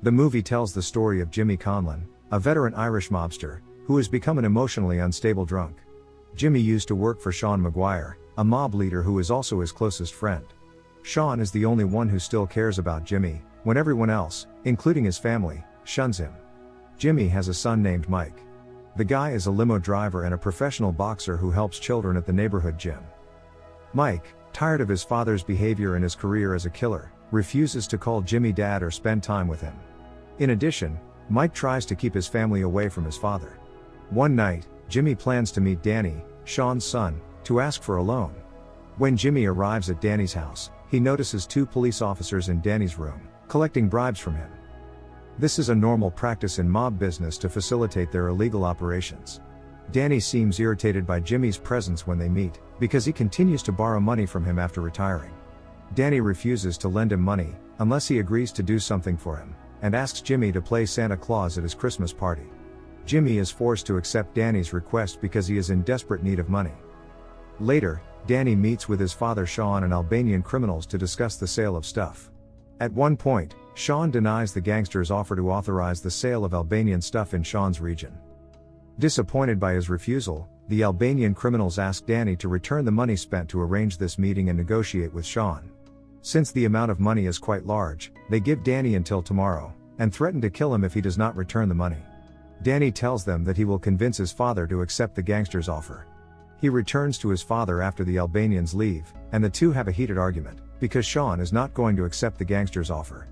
The movie tells the story of Jimmy Conlon, a veteran Irish mobster, who has become an emotionally unstable drunk. Jimmy used to work for Sean Maguire, a mob leader who is also his closest friend. Sean is the only one who still cares about Jimmy, when everyone else, including his family, shuns him. Jimmy has a son named Mike. The guy is a limo driver and a professional boxer who helps children at the neighborhood gym. Mike, tired of his father's behavior and his career as a killer, refuses to call Jimmy dad or spend time with him. In addition, Mike tries to keep his family away from his father. One night, Jimmy plans to meet Danny, Sean's son, to ask for a loan. When Jimmy arrives at Danny's house, he notices 2 police officers in Danny's room, collecting bribes from him. This is a normal practice in mob business to facilitate their illegal operations. Danny seems irritated by Jimmy's presence when they meet, because he continues to borrow money from him after retiring. Danny refuses to lend him money, unless he agrees to do something for him, and asks Jimmy to play Santa Claus at his Christmas party. Jimmy is forced to accept Danny's request because he is in desperate need of money. Later, Danny meets with his father Sean and Albanian criminals to discuss the sale of stuff. At one point, Sean denies the gangsters' offer to authorize the sale of Albanian stuff in Sean's region. Disappointed by his refusal, the Albanian criminals ask Danny to return the money spent to arrange this meeting and negotiate with Sean. Since the amount of money is quite large, they give Danny until tomorrow, and threaten to kill him if he does not return the money. Danny tells them that he will convince his father to accept the gangsters' offer. He returns to his father after the Albanians leave, and the two have a heated argument, because Sean is not going to accept the gangsters' offer.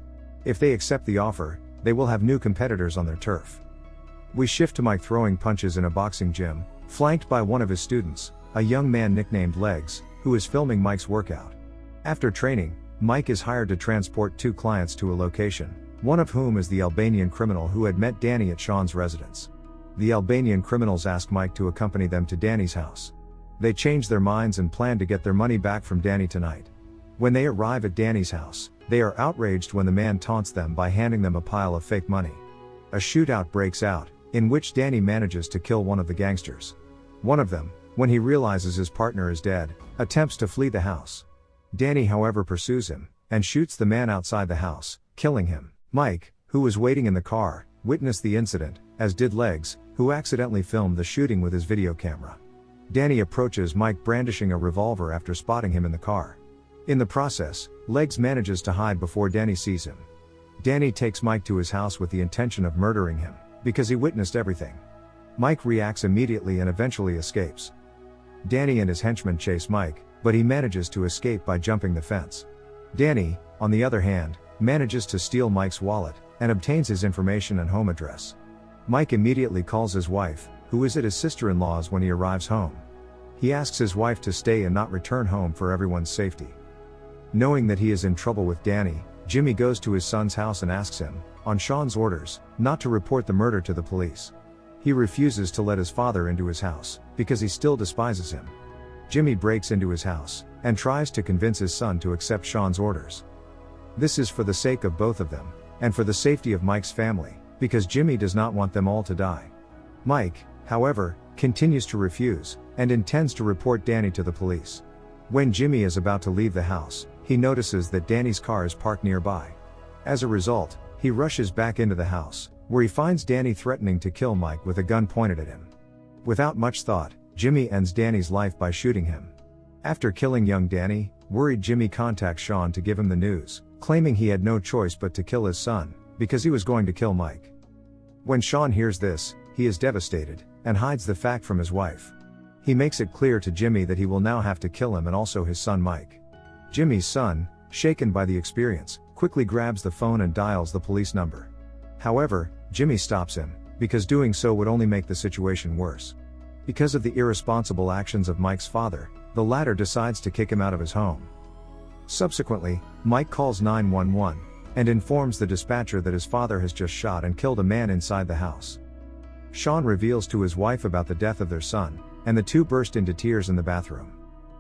If they accept the offer, they will have new competitors on their turf. We shift to Mike throwing punches in a boxing gym, flanked by one of his students, a young man nicknamed Legs, who is filming Mike's workout. After training, Mike is hired to transport 2 clients to a location, one of whom is the Albanian criminal who had met Danny at Sean's residence. The Albanian criminals ask Mike to accompany them to Danny's house. They change their minds and plan to get their money back from Danny tonight. When they arrive at Danny's house, they are outraged when the man taunts them by handing them a pile of fake money. A shootout breaks out, in which Danny manages to kill one of the gangsters. One of them, when he realizes his partner is dead, attempts to flee the house. Danny, however, pursues him, and shoots the man outside the house, killing him. Mike, who was waiting in the car, witnessed the incident, as did Legs, who accidentally filmed the shooting with his video camera. Danny approaches Mike brandishing a revolver after spotting him in the car. In the process, Legs manages to hide before Danny sees him. Danny takes Mike to his house with the intention of murdering him, because he witnessed everything. Mike reacts immediately and eventually escapes. Danny and his henchmen chase Mike, but he manages to escape by jumping the fence. Danny, on the other hand, manages to steal Mike's wallet, and obtains his information and home address. Mike immediately calls his wife, who is at his sister-in-law's when he arrives home. He asks his wife to stay and not return home for everyone's safety. Knowing that he is in trouble with Danny, Jimmy goes to his son's house and asks him, on Sean's orders, not to report the murder to the police. He refuses to let his father into his house, because he still despises him. Jimmy breaks into his house, and tries to convince his son to accept Sean's orders. This is for the sake of both of them, and for the safety of Mike's family, because Jimmy does not want them all to die. Mike, however, continues to refuse, and intends to report Danny to the police. When Jimmy is about to leave the house, he notices that Danny's car is parked nearby. As a result, he rushes back into the house, where he finds Danny threatening to kill Mike with a gun pointed at him. Without much thought, Jimmy ends Danny's life by shooting him. After killing young Danny, worried Jimmy contacts Sean to give him the news, claiming he had no choice but to kill his son, because he was going to kill Mike. When Sean hears this, he is devastated, and hides the fact from his wife. He makes it clear to Jimmy that he will now have to kill him and also his son Mike. Jimmy's son, shaken by the experience, quickly grabs the phone and dials the police number. However, Jimmy stops him, because doing so would only make the situation worse. Because of the irresponsible actions of Mike's father, the latter decides to kick him out of his home. Subsequently, Mike calls 911, and informs the dispatcher that his father has just shot and killed a man inside the house. Sean reveals to his wife about the death of their son, and the two burst into tears in the bathroom.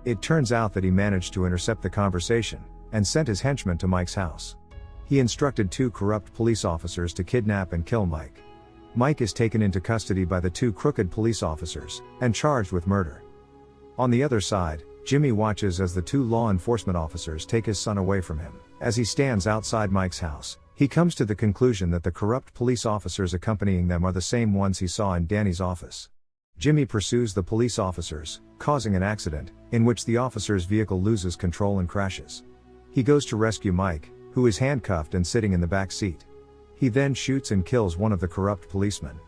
It turns out that he managed to intercept the conversation, and sent his henchmen to Mike's house. He instructed 2 corrupt police officers to kidnap and kill Mike. Mike is taken into custody by the 2 crooked police officers, and charged with murder. On the other side, Jimmy watches as the 2 law enforcement officers take his son away from him. As he stands outside Mike's house, He comes to the conclusion that the corrupt police officers accompanying them are the same ones he saw in Danny's office. Jimmy pursues the police officers, causing an accident, in which the officer's vehicle loses control and crashes. He goes to rescue Mike, who is handcuffed and sitting in the back seat. He then shoots and kills one of the corrupt policemen.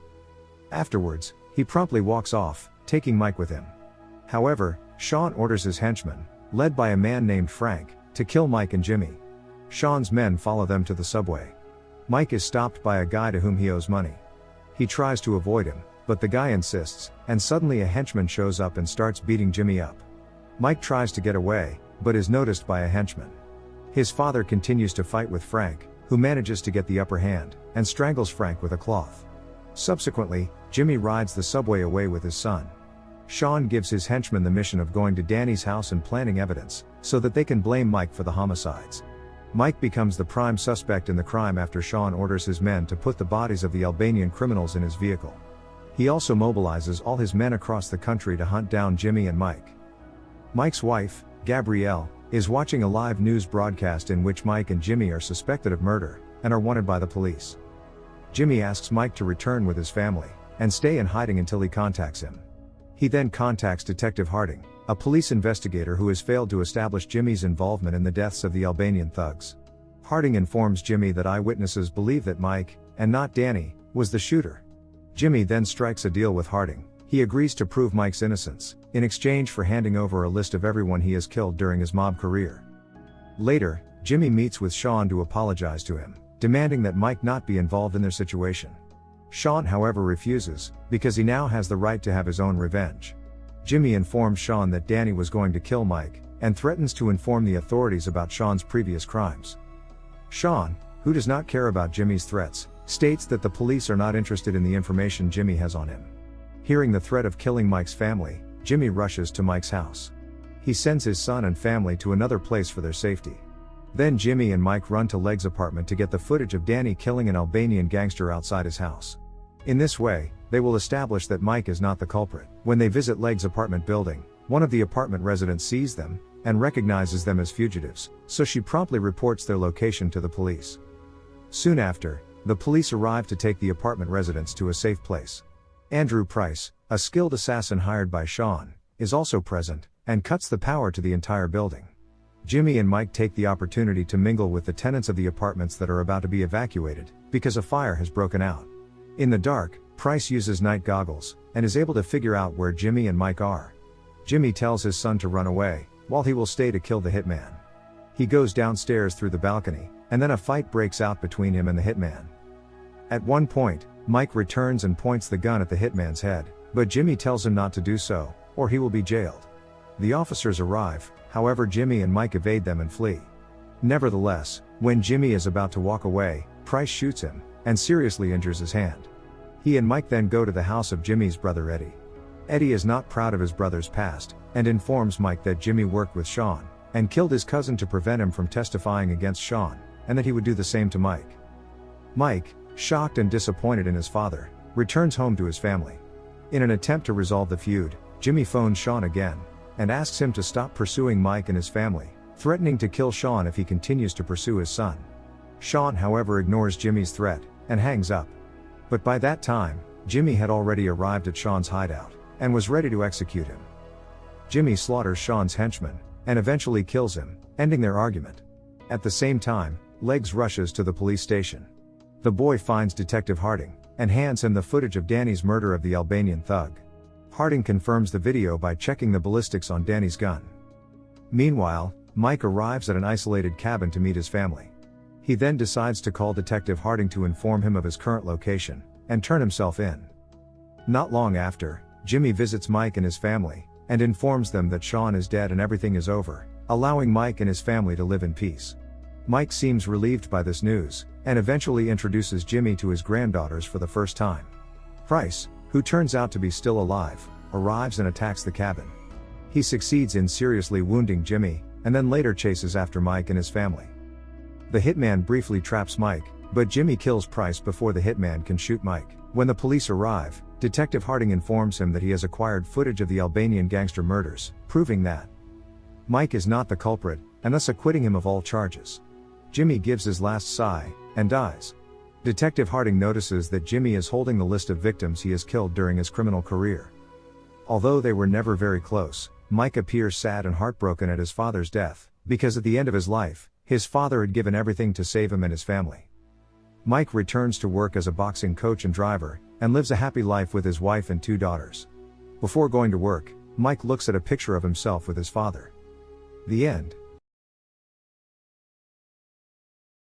Afterwards, he promptly walks off, taking Mike with him. However, Sean orders his henchmen, led by a man named Frank, to kill Mike and Jimmy. Sean's men follow them to the subway. Mike is stopped by a guy to whom he owes money. He tries to avoid him, but the guy insists, and suddenly a henchman shows up and starts beating Jimmy up. Mike tries to get away, but is noticed by a henchman. His father continues to fight with Frank, who manages to get the upper hand, and strangles Frank with a cloth. Subsequently, Jimmy rides the subway away with his son. Sean gives his henchmen the mission of going to Danny's house and planting evidence, so that they can blame Mike for the homicides. Mike becomes the prime suspect in the crime after Sean orders his men to put the bodies of the Albanian criminals in his vehicle. He also mobilizes all his men across the country to hunt down Jimmy and Mike. Mike's wife, Gabrielle, is watching a live news broadcast in which Mike and Jimmy are suspected of murder, and are wanted by the police. Jimmy asks Mike to return with his family, and stay in hiding until he contacts him. He then contacts Detective Harding, a police investigator who has failed to establish Jimmy's involvement in the deaths of the Albanian thugs. Harding informs Jimmy that eyewitnesses believe that Mike, and not Danny, was the shooter. Jimmy then strikes a deal with Harding. He agrees to prove Mike's innocence, in exchange for handing over a list of everyone he has killed during his mob career. Later, Jimmy meets with Sean to apologize to him, demanding that Mike not be involved in their situation. Sean however refuses, because he now has the right to have his own revenge. Jimmy informs Sean that Danny was going to kill Mike, and threatens to inform the authorities about Sean's previous crimes. Sean, who does not care about Jimmy's threats, states that the police are not interested in the information Jimmy has on him. Hearing the threat of killing Mike's family, Jimmy rushes to Mike's house. He sends his son and family to another place for their safety. Then Jimmy and Mike run to Leg's apartment to get the footage of Danny killing an Albanian gangster outside his house. In this way, they will establish that Mike is not the culprit. When they visit Leg's apartment building, one of the apartment residents sees them, and recognizes them as fugitives, so she promptly reports their location to the police. Soon after, the police arrive to take the apartment residents to a safe place. Andrew Price, a skilled assassin hired by Sean, is also present, and cuts the power to the entire building. Jimmy and Mike take the opportunity to mingle with the tenants of the apartments that are about to be evacuated, because a fire has broken out. In the dark, Price uses night goggles, and is able to figure out where Jimmy and Mike are. Jimmy tells his son to run away, while he will stay to kill the hitman. He goes downstairs through the balcony, and then a fight breaks out between him and the hitman. At one point, Mike returns and points the gun at the hitman's head, but Jimmy tells him not to do so, or he will be jailed. The officers arrive, however Jimmy and Mike evade them and flee. Nevertheless, when Jimmy is about to walk away, Price shoots him, and seriously injures his hand. He and Mike then go to the house of Jimmy's brother Eddie. Eddie is not proud of his brother's past, and informs Mike that Jimmy worked with Sean, and killed his cousin to prevent him from testifying against Sean, and that he would do the same to Mike. Mike, shocked and disappointed in his father, returns home to his family. In an attempt to resolve the feud, Jimmy phones Sean again, and asks him to stop pursuing Mike and his family, threatening to kill Sean if he continues to pursue his son. Sean however ignores Jimmy's threat, and hangs up. But by that time, Jimmy had already arrived at Sean's hideout, and was ready to execute him. Jimmy slaughters Sean's henchman, and eventually kills him, ending their argument. At the same time, Legs rushes to the police station. The boy finds Detective Harding, and hands him the footage of Danny's murder of the Albanian thug. Harding confirms the video by checking the ballistics on Danny's gun. Meanwhile, Mike arrives at an isolated cabin to meet his family. He then decides to call Detective Harding to inform him of his current location, and turn himself in. Not long after, Jimmy visits Mike and his family, and informs them that Sean is dead and everything is over, allowing Mike and his family to live in peace. Mike seems relieved by this news, and eventually introduces Jimmy to his granddaughters for the first time. Price, who turns out to be still alive, arrives and attacks the cabin. He succeeds in seriously wounding Jimmy, and then later chases after Mike and his family. The hitman briefly traps Mike, but Jimmy kills Price before the hitman can shoot Mike. When the police arrive, Detective Harding informs him that he has acquired footage of the Albanian gangster murders, proving that Mike is not the culprit, and thus acquitting him of all charges. Jimmy gives his last sigh, and dies. Detective Harding notices that Jimmy is holding the list of victims he has killed during his criminal career. Although they were never very close, Mike appears sad and heartbroken at his father's death, because at the end of his life, his father had given everything to save him and his family. Mike returns to work as a boxing coach and driver, and lives a happy life with his wife and 2 daughters. Before going to work, Mike looks at a picture of himself with his father. The end.